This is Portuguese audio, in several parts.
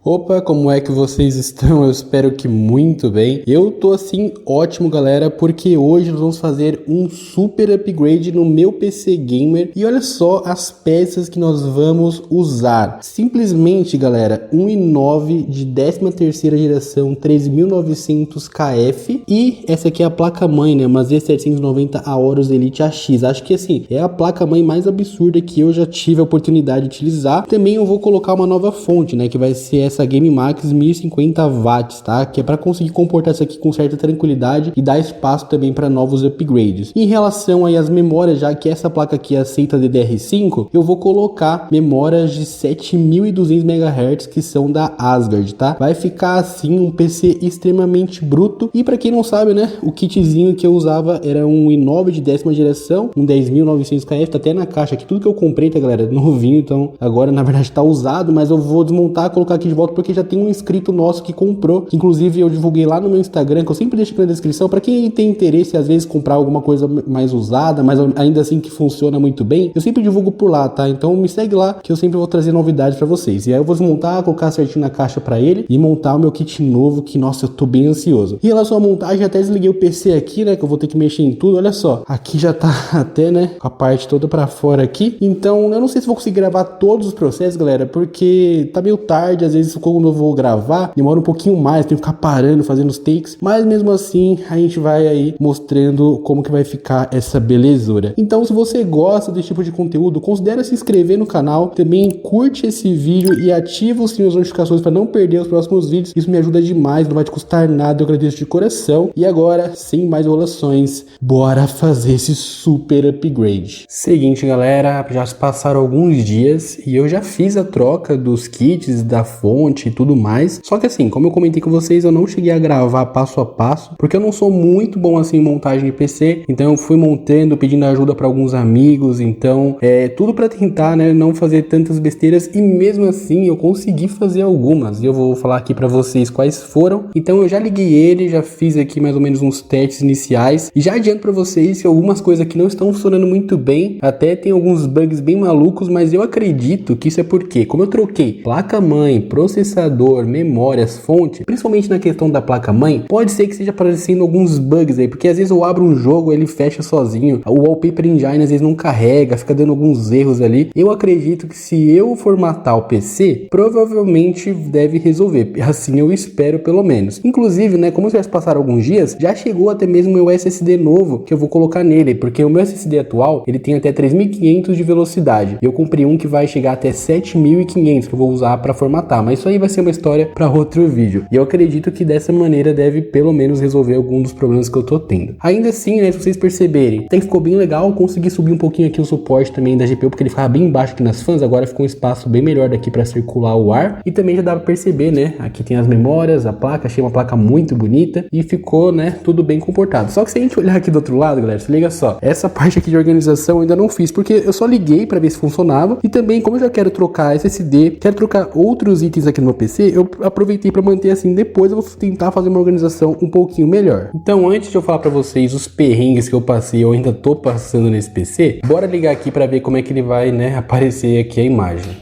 Opa, como é que vocês estão? Eu espero que muito bem. Eu tô assim ótimo, galera, porque hoje nós vamos fazer um super upgrade no meu PC Gamer. E olha só as peças que nós vamos usar. Simplesmente, galera, um i9 de 13ª geração 13900KF. E essa aqui é a placa-mãe, né? Uma Z790 Aorus Elite AX. Acho que assim, é a placa-mãe mais absurda que eu já tive a oportunidade de utilizar. Também eu vou colocar uma nova fonte, né? Que vai ser essa Game Max 1050 watts, tá? Que é para conseguir comportar isso aqui com certa tranquilidade e dar espaço também para novos upgrades. Em relação aí às memórias, já que essa placa aqui aceita DDR5, eu vou colocar memórias de 7200 MHz que são da Asgard, tá? Vai ficar assim um PC extremamente bruto. E para quem não sabe, né, o kitzinho que eu usava era um i9 de 10ª geração, um 10900KF, tá até na caixa aqui, tudo que eu comprei, tá, galera, novinho, então agora na verdade tá usado, mas eu vou desmontar, colocar aqui de volta porque já tem um inscrito nosso que comprou, que inclusive eu divulguei lá no meu Instagram, que eu sempre deixo aqui na descrição, para quem tem interesse às vezes comprar alguma coisa mais usada, mas ainda assim que funciona muito bem, eu sempre divulgo por lá, tá? Então me segue lá que eu sempre vou trazer novidades para vocês. E aí eu vou desmontar, colocar certinho na caixa para ele e montar o meu kit novo, que nossa, eu tô bem ansioso. Em relação à montagem, até desliguei o PC aqui, né, que eu vou ter que mexer em tudo. Olha só, aqui já tá até, né, com a parte toda para fora aqui. Então eu não sei se vou conseguir gravar todos os processos, galera, porque tá meio tarde, às vezes quando eu vou gravar, demora um pouquinho mais, tenho que ficar parando, fazendo os takes, mas mesmo assim a gente vai aí mostrando como que vai ficar essa belezura. Então se você gosta desse tipo de conteúdo, considere se inscrever no canal, também curte esse vídeo e ativa o sininho das notificações para não perder os próximos vídeos, isso me ajuda demais, não vai te custar nada, eu agradeço de coração. E agora, sem mais enrolações, bora fazer esse super upgrade. Seguinte, galera, já se passaram alguns dias e eu já fiz a troca dos kits, da fonte e tudo mais. Só que assim, como eu comentei com vocês, eu não cheguei a gravar passo a passo, porque eu não sou muito bom assim em montagem de PC, então eu fui montando, pedindo ajuda para alguns amigos, então tudo para tentar, né, não fazer tantas besteiras, e mesmo assim eu consegui fazer algumas, e eu vou falar aqui para vocês quais foram. Então eu já liguei ele, já fiz aqui mais ou menos uns testes iniciais, e já adianto para vocês que algumas coisas aqui não estão funcionando muito bem, até tem alguns bugs bem malucos, mas eu acredito que isso é porque, como eu troquei placa-mãe, processador, memórias, fonte, principalmente na questão da placa-mãe, pode ser que esteja aparecendo alguns bugs aí, porque às vezes eu abro um jogo, ele fecha sozinho, o Wallpaper Engine às vezes não carrega, fica dando alguns erros ali. Eu acredito que se eu formatar o PC, provavelmente deve resolver, assim eu espero pelo menos. Inclusive, né, como já se passaram alguns dias, já chegou até mesmo o meu SSD novo, que eu vou colocar nele, porque o meu SSD atual, ele tem até 3500 de velocidade, eu comprei um que vai chegar até 7500, que eu vou usar para formatar, mas isso aí vai ser uma história para outro vídeo. E eu acredito que dessa maneira deve pelo menos resolver algum dos problemas que eu tô tendo. Ainda assim, né, se vocês perceberem, até que ficou bem legal, consegui subir um pouquinho aqui o suporte também da GPU, porque ele ficava bem embaixo aqui nas fãs, agora ficou um espaço bem melhor daqui para circular o ar. E também já dá para perceber, né, aqui tem as memórias, a placa, achei uma placa muito bonita e ficou, né, tudo bem comportado. Só que se a gente olhar aqui do outro lado, galera, se liga só, essa parte aqui de organização eu ainda não fiz, porque eu só liguei para ver se funcionava, e também como eu já quero trocar SSD, quero trocar outros itens aqui no meu PC, eu aproveitei para manter assim. Depois eu vou tentar fazer uma organização um pouquinho melhor. Então, antes de eu falar para vocês os perrengues que eu passei, eu ainda tô passando nesse PC, bora ligar aqui para ver como é que ele vai, né, aparecer aqui a imagem.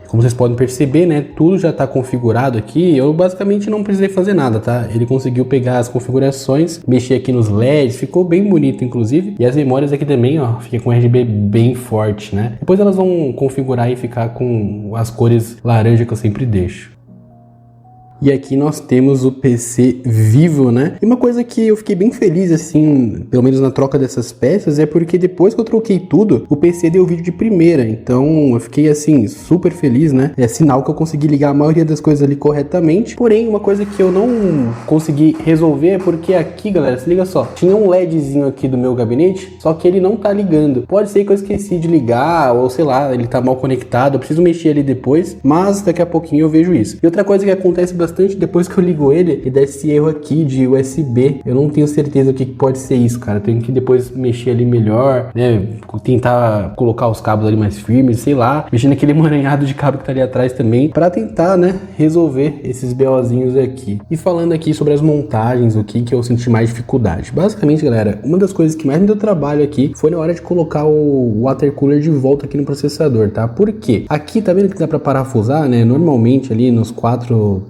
Como vocês podem perceber, né, tudo já está configurado aqui, eu basicamente não precisei fazer nada, tá? Ele conseguiu pegar as configurações, mexer aqui nos LEDs, ficou bem bonito inclusive, e as memórias aqui também, ó, fica com RGB bem forte, né? Depois elas vão configurar e ficar com as cores laranja que eu sempre deixo. E aqui nós temos o PC vivo, né? E uma coisa que eu fiquei bem feliz, assim, pelo menos na troca dessas peças, é porque depois que eu troquei tudo, o PC deu vídeo de primeira. Então eu fiquei, assim, super feliz, né? É sinal que eu consegui ligar a maioria das coisas ali corretamente. Porém, uma coisa que eu não consegui resolver é porque aqui, galera, se liga só, tinha um LEDzinho aqui do meu gabinete, só que ele não tá ligando. Pode ser que eu esqueci de ligar, ou sei lá, ele tá mal conectado, eu preciso mexer ali depois, mas daqui a pouquinho eu vejo isso. E outra coisa que acontece bastante bastante depois que eu ligo ele e dá esse erro aqui de USB. Eu não tenho certeza o que pode ser isso, cara. Eu tenho que depois mexer ali melhor, né? Tentar colocar os cabos ali mais firmes, sei lá. Mexer naquele emaranhado de cabo que tá ali atrás também, pra tentar, né, resolver esses BOzinhos aqui. E falando aqui sobre as montagens, o que eu senti mais dificuldade. Basicamente, galera, uma das coisas que mais me deu trabalho aqui foi na hora de colocar o water cooler de volta aqui no processador, tá? Por quê? Aqui, tá vendo que dá pra parafusar, né? Normalmente ali nas quatro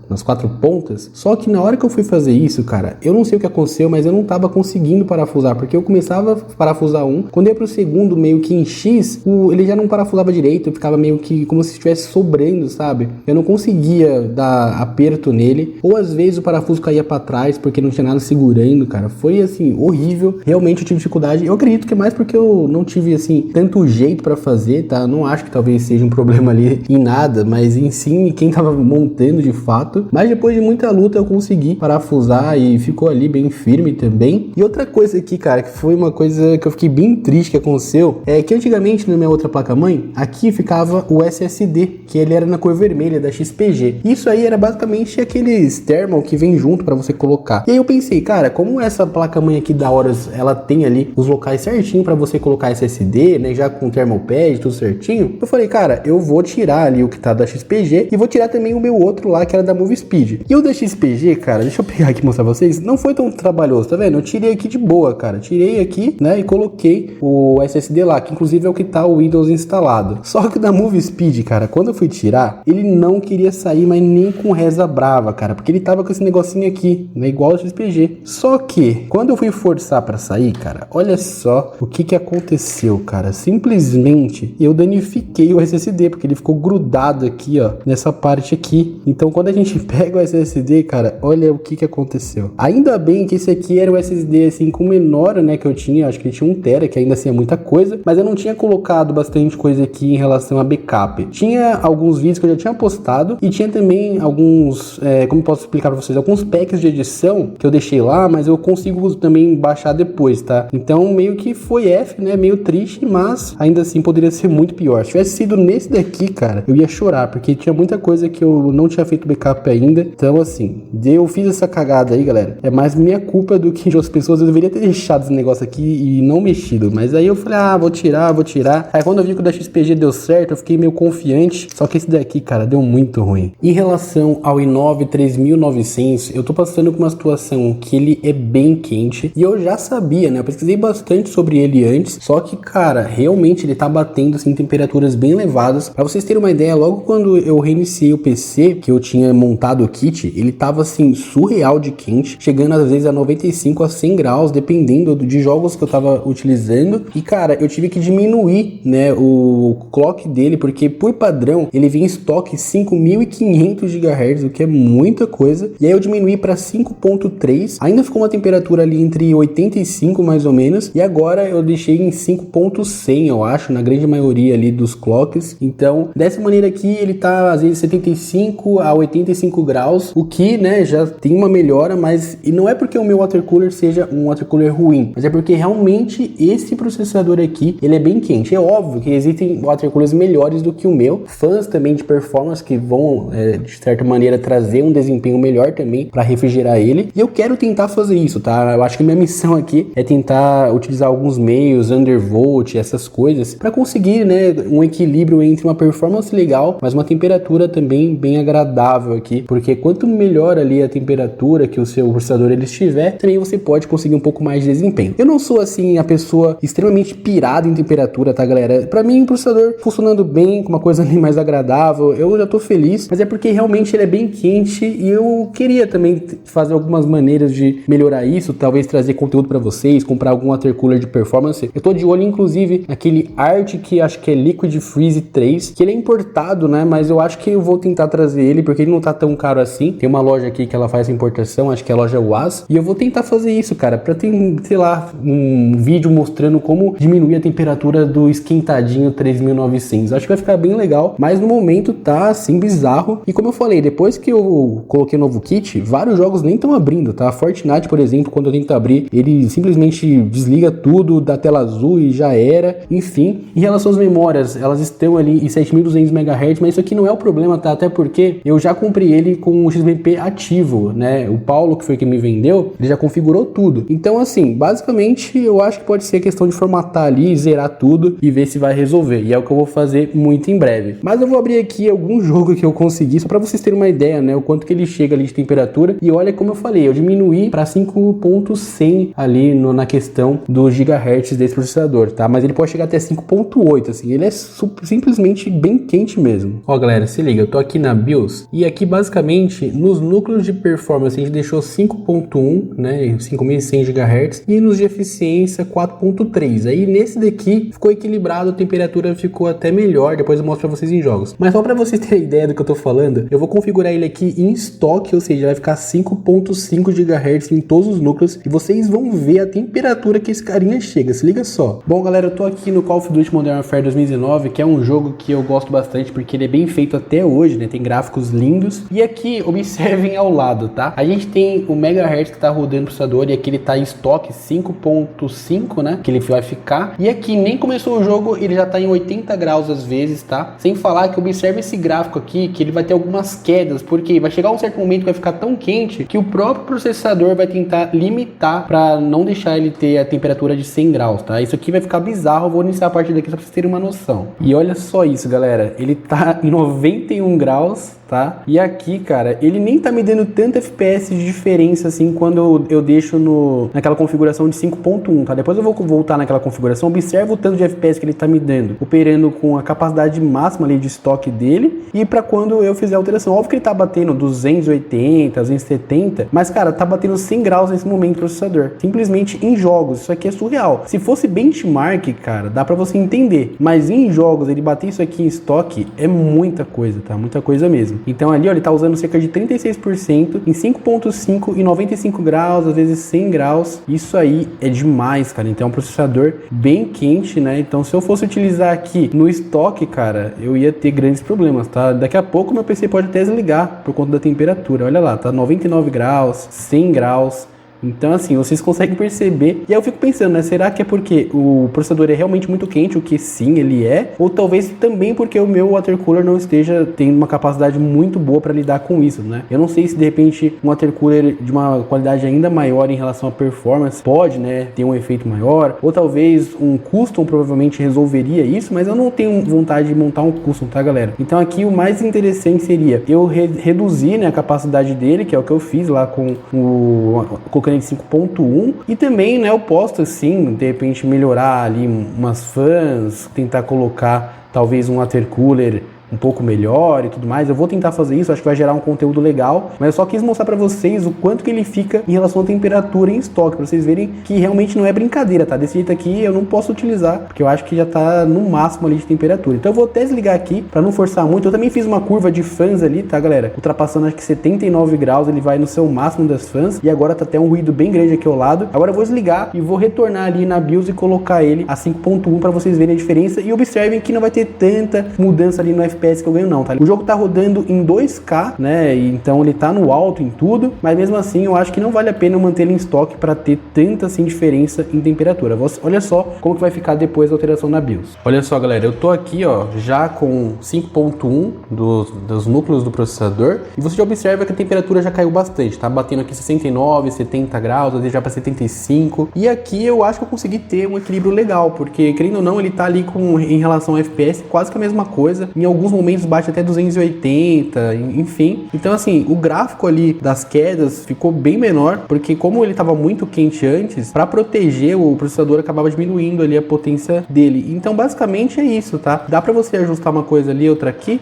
pontas. Só que na hora que eu fui fazer isso, cara, eu não sei o que aconteceu, mas eu não tava conseguindo parafusar, porque eu começava a parafusar um, quando ia pro segundo, meio que em X, ele já não parafusava direito, ficava meio que como se estivesse sobrando, sabe? Eu não conseguia dar aperto nele, ou às vezes o parafuso caía pra trás, porque não tinha nada segurando, cara. Foi, assim, horrível. Realmente eu tive dificuldade. Eu acredito que é mais porque eu não tive, assim, tanto jeito pra fazer, tá? Não acho que talvez seja um problema ali em nada, mas em sim, quem tava montando de fato. Mas depois de muita luta eu consegui parafusar e ficou ali bem firme também. E outra coisa aqui, cara, que foi uma coisa que eu fiquei bem triste que aconteceu, é que antigamente na minha outra placa-mãe, aqui ficava o SSD, que ele era na cor vermelha da XPG. Isso aí era basicamente aqueles thermal que vem junto pra você colocar. E aí eu pensei, cara, como essa placa-mãe aqui da Horus, ela tem ali os locais certinho pra você colocar SSD, né, já com thermal pad, tudo certinho. Eu falei, cara, eu vou tirar ali o que tá da XPG e vou tirar também o meu outro lá, que era da Move Speed. E o da XPG, cara, deixa eu pegar aqui e mostrar pra vocês, não foi tão trabalhoso, tá vendo? Eu tirei aqui de boa, cara. Tirei aqui, né, e coloquei o SSD lá, que inclusive é o que tá o Windows instalado. Só que o da Move Speed, cara, quando eu fui tirar, ele não queria sair, mas nem com reza brava, cara, porque ele tava com esse negocinho aqui, né, igual ao XPG. Só que, quando eu fui forçar pra sair, cara, olha só o que aconteceu, cara. Simplesmente, eu danifiquei o SSD, porque ele ficou grudado aqui, ó, nessa parte aqui. Então, quando a gente pega o SSD, cara, olha o que aconteceu. Ainda bem que esse aqui era o SSD, assim, com menor, né, que eu tinha, acho que ele tinha 1 TB, que ainda assim é muita coisa, mas eu não tinha colocado bastante coisa aqui em relação a backup. Tinha alguns vídeos que eu já tinha postado e tinha também alguns, como posso explicar pra vocês, alguns packs de edição que eu deixei lá, mas eu consigo também baixar depois, tá? Então, meio que foi F, né, meio triste, mas ainda assim poderia ser muito pior. Se tivesse sido nesse daqui, cara, eu ia chorar, porque tinha muita coisa que eu não tinha feito backup ainda. Então, assim, eu fiz essa cagada aí, galera. É mais minha culpa do que de outras pessoas. Eu deveria ter deixado esse negócio aqui e não mexido. Mas aí eu falei, vou tirar. Aí quando eu vi que o da XPG deu certo, eu fiquei meio confiante. Só que esse daqui, cara, deu muito ruim. Em relação ao i9 3900, eu tô passando por uma situação que ele é bem quente. E eu já sabia, né? Eu pesquisei bastante sobre ele antes. Só que, cara, realmente ele tá batendo, assim, temperaturas bem elevadas. Pra vocês terem uma ideia, logo quando eu reiniciei o PC, que eu tinha montado o kit, ele tava, assim, surreal de quente. Chegando às vezes a 95 a 100 graus, dependendo de jogos que eu tava utilizando. E, cara, eu tive que diminuir, né, o clock dele, porque por padrão ele vem em estoque 5.500 GHz, o que é muita coisa. E aí eu diminuí para 5.3, ainda ficou uma temperatura ali entre 85 mais ou menos, e agora eu deixei em 5.100, eu acho, na grande maioria ali dos clocks. Então, dessa maneira aqui, ele tá às vezes 75 a 85 graus, o que, né, já tem uma melhora, mas e não é porque o meu water cooler seja um water cooler ruim, mas é porque realmente esse processador aqui, ele é bem quente. É óbvio que existem water coolers melhores do que o meu, fãs também de performance que vão, de certa maneira, trazer um desempenho melhor também para refrigerar ele, e eu quero tentar fazer isso, tá? Eu acho que minha missão aqui é tentar utilizar alguns meios, undervolt, essas coisas, para conseguir, né, um equilíbrio entre uma performance legal, mas uma temperatura também bem agradável aqui, porque quanto melhor ali a temperatura que o seu processador ele estiver, também você pode conseguir um pouco mais de desempenho. Eu não sou, assim, a pessoa extremamente pirada em temperatura, tá, galera? Pra mim, o processador funcionando bem, com uma coisa ali mais agradável, eu já tô feliz, mas é porque realmente ele é bem quente e eu queria também fazer algumas maneiras de melhorar isso, talvez trazer conteúdo pra vocês, comprar algum water cooler de performance. Eu tô de olho, inclusive, naquele Arctic, acho que é Liquid Freeze 3, que ele é importado, né, mas eu acho que eu vou tentar trazer ele, porque ele não tá tão caro assim. Tem uma loja aqui que ela faz importação, acho que é a loja UAS, e eu vou tentar fazer isso, cara, pra ter, sei lá, um vídeo mostrando como diminuir a temperatura do esquentadinho 3900. Acho que vai ficar bem legal, mas no momento tá, assim, bizarro. E como eu falei, depois que eu coloquei o novo kit, vários jogos nem estão abrindo, tá? Fortnite, por exemplo, quando eu tento abrir, ele simplesmente desliga tudo da tela azul e já era. Enfim, em relação às memórias, elas estão ali em 7200 MHz, mas isso aqui não é o problema, tá? Até porque eu já comprei ele ele com o XMP ativo, né? O Paulo, que foi quem me vendeu, ele já configurou tudo. Então, assim, basicamente, eu acho que pode ser questão de formatar ali, zerar tudo e ver se vai resolver. E é o que eu vou fazer muito em breve. Mas eu vou abrir aqui algum jogo que eu consegui, só para vocês terem uma ideia, né? O quanto que ele chega ali de temperatura. E olha como eu falei, eu diminuí para 5.100 ali na questão dos gigahertz desse processador, tá? Mas ele pode chegar até 5.8, assim. Ele é simplesmente bem quente mesmo. Ó, galera, se liga, eu tô aqui na BIOS e aqui basicamente nos núcleos de performance a gente deixou 5.1, né? 5100 GHz e nos de eficiência 4.3. Aí nesse daqui ficou equilibrado, a temperatura ficou até melhor, depois eu mostro pra vocês em jogos. Mas só pra vocês terem ideia do que eu tô falando, eu vou configurar ele aqui em estoque, ou seja, vai ficar 5.5 GHz em todos os núcleos e vocês vão ver a temperatura que esse carinha chega, se liga só. Bom, galera, eu tô aqui no Call of Duty Modern Warfare 2019, que é um jogo que eu gosto bastante porque ele é bem feito até hoje, né? Tem gráficos lindos. E aqui, observem ao lado, tá? A gente tem o megahertz que tá rodando o processador e aqui ele tá em estoque 5.5, né? Que ele vai ficar. E aqui nem começou o jogo, ele já tá em 80 graus às vezes, tá? Sem falar que observe esse gráfico aqui, que ele vai ter algumas quedas, porque vai chegar um certo momento que vai ficar tão quente que o próprio processador vai tentar limitar para não deixar ele ter a temperatura de 100 graus, tá? Isso aqui vai ficar bizarro, eu vou iniciar a partir daqui só pra vocês terem uma noção. E olha só isso, galera, ele tá em 91 graus, tá? E aqui, cara, ele nem tá me dando tanto FPS de diferença assim quando eu deixo naquela configuração de 5.1, tá? Depois eu vou voltar naquela configuração, observa o tanto de FPS que ele tá me dando, operando com a capacidade máxima ali de estoque dele e para quando eu fizer a alteração. Óbvio que ele tá batendo 280, 270, mas, cara, tá batendo 100 graus nesse momento o processador. Simplesmente em jogos, isso aqui é surreal. Se fosse benchmark, cara, dá pra você entender, mas em jogos, ele bater isso aqui em estoque é muita coisa, tá? Muita coisa mesmo. Então ali, ó, ele tá usando cerca de 36% em 5.5 e 95 graus, às vezes 100 graus. Isso aí é demais, cara. Então é um processador bem quente, né? Então se eu fosse utilizar aqui no estoque, cara, eu ia ter grandes problemas, tá? Daqui a pouco meu PC pode até desligar por conta da temperatura. Olha lá, tá 99 graus, 100 graus. Então, assim, vocês conseguem perceber. E aí eu fico pensando, né? Será que é porque o processador é realmente muito quente? O que sim, ele é. Ou talvez também porque o meu water cooler não esteja tendo uma capacidade muito boa para lidar com isso, né? Eu não sei se de repente um water cooler de uma qualidade ainda maior em relação à performance pode, né, ter um efeito maior. Ou talvez um custom provavelmente resolveria isso, mas eu não tenho vontade de montar um custom, tá, galera? Então aqui o mais interessante seria eu reduzir, né, a capacidade dele, que é o que eu fiz lá com o em 5.1 e também, né, eu posso assim, de repente melhorar ali umas fãs, tentar colocar talvez um water cooler um pouco melhor e tudo mais. Eu vou tentar fazer isso, acho que vai gerar um conteúdo legal, mas eu só quis mostrar pra vocês o quanto que ele fica em relação à temperatura em estoque, pra vocês verem que realmente não é brincadeira, tá? Desse jeito aqui eu não posso utilizar, porque eu acho que já tá no máximo ali de temperatura. Então eu vou até desligar aqui pra não forçar muito. Eu também fiz uma curva de fãs ali, tá, galera? Ultrapassando acho que 79 graus, ele vai no seu máximo das fãs, e agora tá até um ruído bem grande aqui ao lado. Agora eu vou desligar e vou retornar ali na BIOS e colocar ele a 5.1 pra vocês verem a diferença, e observem que não vai ter tanta mudança ali no FPS que eu ganho não, tá? O jogo tá rodando em 2K, né? Então ele tá no alto em tudo, mas mesmo assim eu acho que não vale a pena manter ele em estoque para ter tanta assim diferença em temperatura. Olha só como que vai ficar depois da alteração na BIOS. Olha só, galera, eu tô aqui, ó, já com 5.1 dos núcleos do processador, e você já observa que a temperatura já caiu bastante, tá batendo aqui 69, 70 graus, às vezes já para 75, e aqui eu acho que eu consegui ter um equilíbrio legal, porque querendo ou não, ele tá ali em relação ao FPS quase que a mesma coisa, em alguns momentos bate até 280, enfim. Então assim, o gráfico ali das quedas ficou bem menor, porque como ele estava muito quente antes, para proteger o processador acabava diminuindo ali a potência dele. Então basicamente é isso, tá? Dá para você ajustar uma coisa ali, outra aqui,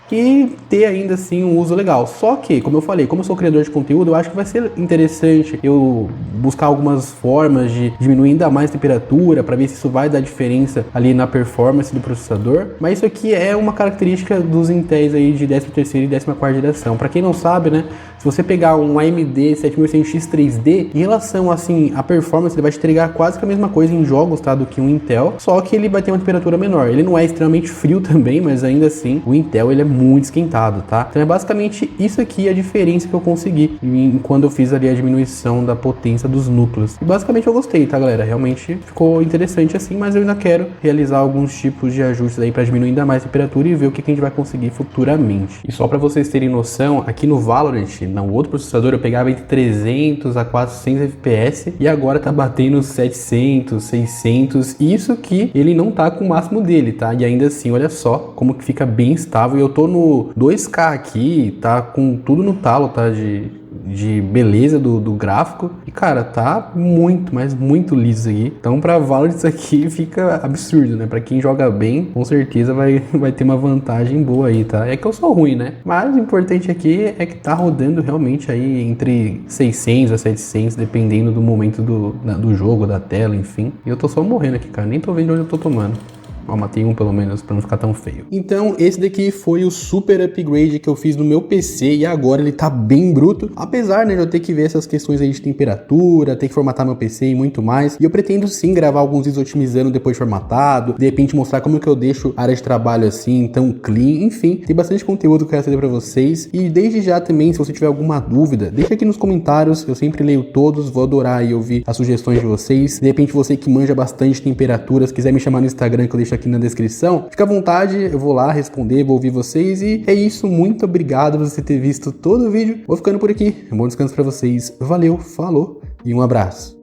e ter ainda assim um uso legal. Só que, como eu falei, como eu sou criador de conteúdo, eu acho que vai ser interessante eu buscar algumas formas de diminuir ainda mais a temperatura, para ver se isso vai dar diferença ali na performance do processador. Mas isso aqui é uma característica dos Intel aí de 13ª e 14ª geração. Para quem não sabe, né, se você pegar um AMD 7100X 3D, em relação assim a performance, ele vai te entregar quase que a mesma coisa em jogos, tá, do que um Intel, só que ele vai ter uma temperatura menor. Ele não é extremamente frio também, mas ainda assim o Intel ele é muito esquentado, tá? Então é basicamente isso aqui a diferença que eu consegui quando eu fiz ali a diminuição da potência dos núcleos. E basicamente eu gostei, tá, galera? Realmente ficou interessante assim, mas eu ainda quero realizar alguns tipos de ajustes aí para diminuir ainda mais a temperatura e ver o que a gente vai conseguir futuramente. E só para vocês terem noção, aqui no Valorant, no outro processador, eu pegava entre 300 a 400 FPS e agora tá batendo 700, 600, isso que ele não tá com o máximo dele, tá? E ainda assim, olha só como que fica bem estável. Eu tô no 2K aqui, tá com tudo no talo, tá? De beleza do gráfico. E, cara, tá muito, mas muito liso aqui. Então, pra Valorant isso aqui fica absurdo, né? Pra quem joga bem, com certeza vai ter uma vantagem boa aí, tá? É que eu sou ruim, né? Mas o importante aqui é que tá rodando realmente aí entre 600 a 700, dependendo do momento do jogo, da tela, enfim. E eu tô só morrendo aqui, cara. Nem tô vendo onde eu tô tomando. Ó, matei um pelo menos, pra não ficar tão feio. Então, esse daqui foi o super upgrade que eu fiz no meu PC e agora ele tá bem bruto. Apesar, né, de eu ter que ver essas questões aí de temperatura, ter que formatar meu PC e muito mais. E eu pretendo sim gravar alguns vídeos otimizando depois de formatado, de repente mostrar como que eu deixo a área de trabalho assim, tão clean. Enfim, tem bastante conteúdo que eu quero trazer pra vocês. E desde já também, se você tiver alguma dúvida, deixa aqui nos comentários. Eu sempre leio todos, vou adorar aí ouvir as sugestões de vocês. De repente você que manja bastante temperaturas, quiser me chamar no Instagram que eu deixo aqui na descrição, fica à vontade, eu vou lá responder, vou ouvir vocês e é isso, muito obrigado por você ter visto todo o vídeo, vou ficando por aqui, um bom descanso pra vocês, valeu, falou e um abraço.